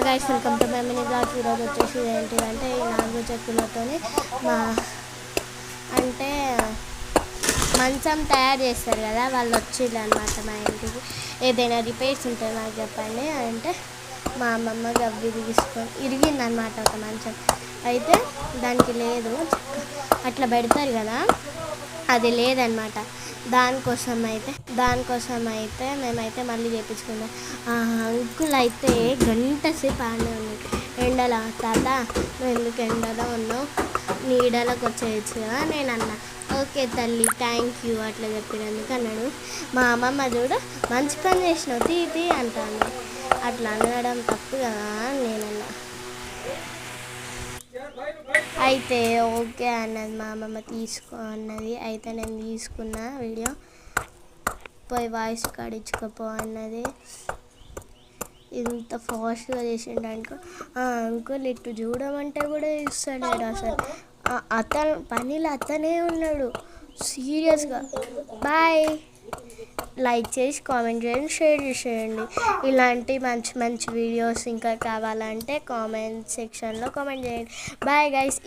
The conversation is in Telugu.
Guys welcome to my mini blog. ఈరోజు వచ్చేసి ఏంటిదంటే ఈ 4 చెక్కులతో అంటే మంచం తయారు చేస్తారు కదా, వాళ్ళు వచ్చిళ్ళు అనమాట మా ఇంటికి. ఏదైనా రిపేర్స్ ఉంటే నాకు చెప్పండి అంటే మా అమ్మమ్మ గవ్వి ఇరిగిందనమాట ఒక మంచం. అయితే దానికి లేదు, అట్లా పెడతారు కదా, అది లేదనమాట. దానికోసం అయితే మేమైతే మళ్ళీ చేయించుకున్నాం. అంకుల్ అయితే గంట సేపు ఆనే ఉంది ఎండలో. తాత నువ్వు ఎందుకు ఎండలో ఉన్నావు, నీడలోకి వచ్చేయచ్చు కదా. నేను అన్నా ఓకే తల్లి థ్యాంక్ యూ అట్లా చెప్పినందుకు అన్నాడు. మా అమ్మమ్మ చూడు మంచి పని చేసినావు తీ అంటాను. అట్లా అనడం తప్పు కదా నేనన్నా. అయితే ఓకే అన్నది మా అమ్మమ్మ, తీసుకో అన్నది. అయితే నేను తీసుకున్న వీడియో, పోయి వాయిస్ కార్డ్ ఇచ్చుకోపో అన్నది. ఇంత ఫాస్ట్గా చేసిండనుకో. అంకుల్ ఇటు చూడమంటే కూడా ఇస్తాడు అసలు. అతను పనిలో అతనే ఉన్నాడు సీరియస్గా. బాయ్, లైక్ చేసి కామెంట్ చేయండి, షేర్ చేసేయండి. ఇలాంటి మంచి మంచి వీడియోస్ ఇంకా కావాలంటే కామెంట్ సెక్షన్లో కామెంట్ చేయండి. Bye guys.